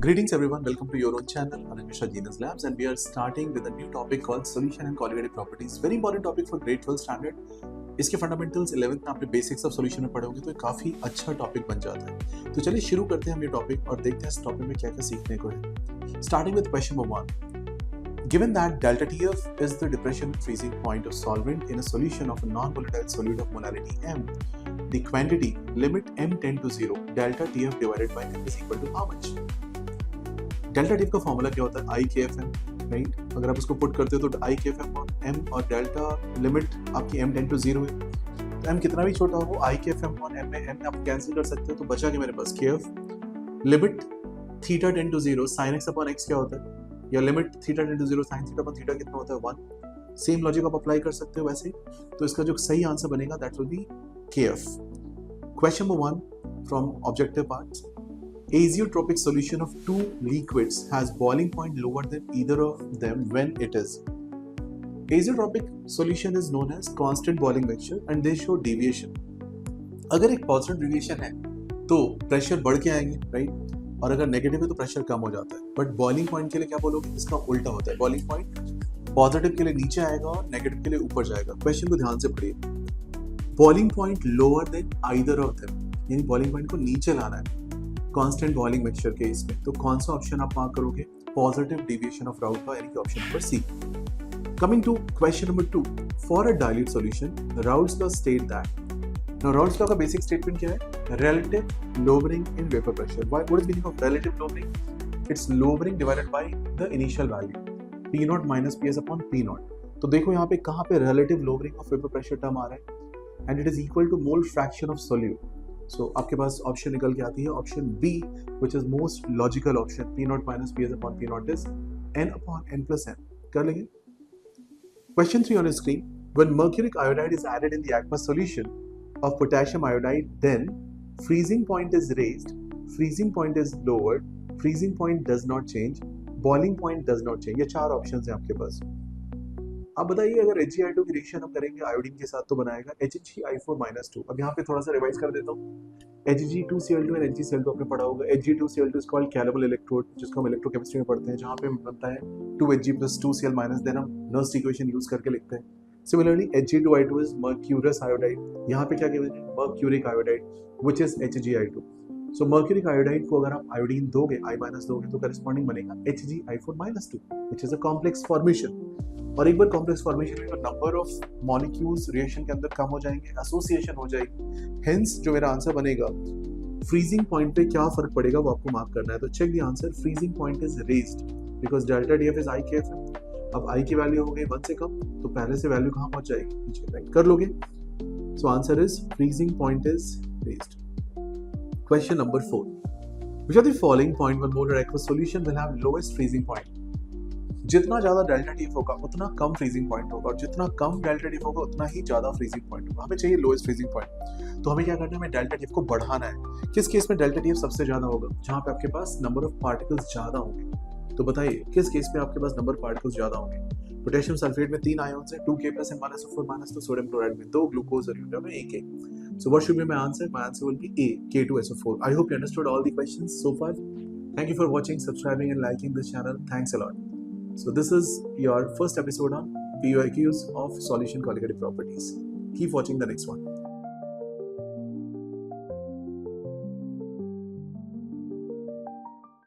Greetings everyone, welcome to your own channel Anamisha Genius Labs, and we are starting with a new topic called solution and colligative properties. Very important topic for grade 12 standard. इसके fundamentals 11th में आपने basics of solution में पढ़ोगे तो काफी अच्छा topic बन जाता है। तो चलिए शुरू करते हैं हम ये टॉपिक और देखते हैं इस टॉपिक में क्या क्या सीखने को है। Starting with question number 1. Given that delta TF is the depression freezing point of solvent in a solution of a non-volatile solute of molality M, the quantity limit M tend to 0, delta TF divided by M is equal to how much? Delta T F का formula क्या होता है? आई K f M, right? अगर आप उसको put करते हो तो आई के एफ एम और एम और डेल्टा लिमिट आपकी एम टेंड टू 0 है, तो एम कितना भी छोटा हो आई के एफ एम और एम में एम आप कैंसिल कर सकते हो, तो बचा के मेरे पास K f limit theta tend to 0 sine x upon x क्या होता है, या limit theta tend to 0 sine theta upon theta कितना होता है 1। सेम लॉजिक आप अप्लाई कर सकते हो वैसे, तो इसका जो सही आंसर बनेगा दैट विल बी के F. Question number 1 from objective parts. Azeotropic solution of two liquids has boiling point lower than either of them when it is. Azeotropic solution is known as constant boiling mixture and they show deviation. अगर एक positive deviation है तो pressure बढ़ के आएंगे, right? और अगर negative है तो प्रेशर कम हो जाता है। बट बॉइलिंग पॉइंट के लिए क्या बोलोगे? इसका उल्टा होता है। बॉइलिंग पॉइंट पॉजिटिव के लिए नीचे आएगा और नेगेटिव के लिए ऊपर जाएगा। क्वेश्चन को ध्यान से पढ़िए। Boiling point lower than either of them, यानी बॉइलिंग पॉइंट को नीचे लाना है कांस्टेंट बॉइलिंग मिक्सचर केस में, तो कौन सा ऑप्शन आप मार्क करोगे? पॉजिटिव डेविएशन ऑफ राउट का, यानी कि option number C. Coming to question number 2. For a dilute solution Raoult's law state that, now Raoult's law का बेसिक स्टेटमेंट क्या है? Relative lowering in vapour pressure. What is meaning of relative lowering? It's lowering divided by the initial value P naught minus P S upon P naught. तो देखो यहाँ पे कहाँ पे relative lowering of vapour pressure term आ रहा है, and it is equal to mole fraction of solute. So आपके पास ऑप्शन निकल के आती है option B, which is most logical option. P naught minus P S upon P naught is N upon N plus N. कर लेंगे। Question 3 on your screen. When mercuric iodide is added in the aqueous solution of potassium iodide, then freezing point is raised, freezing point is lowered, freezing point does not change, boiling point does not change. ये चार options हैं आपके पास। अब बताइए अगर HgI2 की reaction हम करेंगे आयोडीन के साथ तो बनाएगा HgI4-2। अब यहाँ पे थोड़ा सा रिवाइज कर देता हूँ। Hg2Cl2 और Hgcl2 आपने पढ़ा होगा। Hg2Cl2 is called callable electrode, जिसको हम इलेक्ट्रोकेमिस्ट्री में पढ़ते हैं, जहाँ पे बनता है 2Hg + 2Cl-, देन हम नर्स्ट इक्वेशन यूज करके लिखते हैं। Similarly Hg2I2 is mercurous iodide. यहाँ पे क्या कहते हैं? Mercuric iodide, which is HgI2। So mercuric iodide को अगर आप आयोडीन दोगे, I- दोगे, तो करेस्पॉन्डिंग बनेगा HgI4-2, which is a complex formation. और एक बार कॉम्प्लेक्स फॉर्मेशन में तो नंबर ऑफ मॉलिक्यूल्स रिएक्शन के अंदर कम हो जाएंगे, एसोसिएशन हो जाएगी। हेंस जो मेरा आंसर बनेगा, फ्रीजिंग पॉइंट पे क्या फर्क पड़ेगा वो आपको मार्क करना है। तो check the answer. Freezing point is raised because delta DF is i K f M. अब आई की वैल्यू हो गई 1 से कम, तो पहले से वैल्यू कहाँ पहुंच जाएगी? नीचे, राइट? कर लोगे। So answer is freezing point is raised. Question number 4. Which of the following point one molar aqueous solution will have lowest freezing point? जितना ज्यादा डेल्टा टीफ होगा उतना कम फ्रीजिंग पॉइंट होगा, और जितना कम डेल्टा टीफ होगा उतना ही ज्यादा फ्रीजिंग पॉइंट होगा। हमें चाहिए लोएस्ट फ्रीजिंग पॉइंट, तो हमें क्या करना है? हमें डेल्टा टीफ को बढ़ाना है। किस केस में डेल्टा टीफ सबसे ज्यादा होगा? जहां पे आपके पास नंबर ऑफ पार्टिकल्स ज्यादा होंगे। तो बताइए किस केस में आपके पास नंबर ऑफ पार्टिकल्स ज्यादा होंगे? पोटेशियम सल्फेट में 3 आयन्स है, 2K + N-SO4-, तो सोडियम क्लोराइड में 2, ग्लूकोज और यूरिया में 1 है। So what should be my answer? My answer will be A, K2SO4. I hope you understood all the questions so far. Thank you for watching, subscribing and liking this channel. Thanks a lot. So this is your first episode on POIQs of solution colligative properties. Keep watching the next one.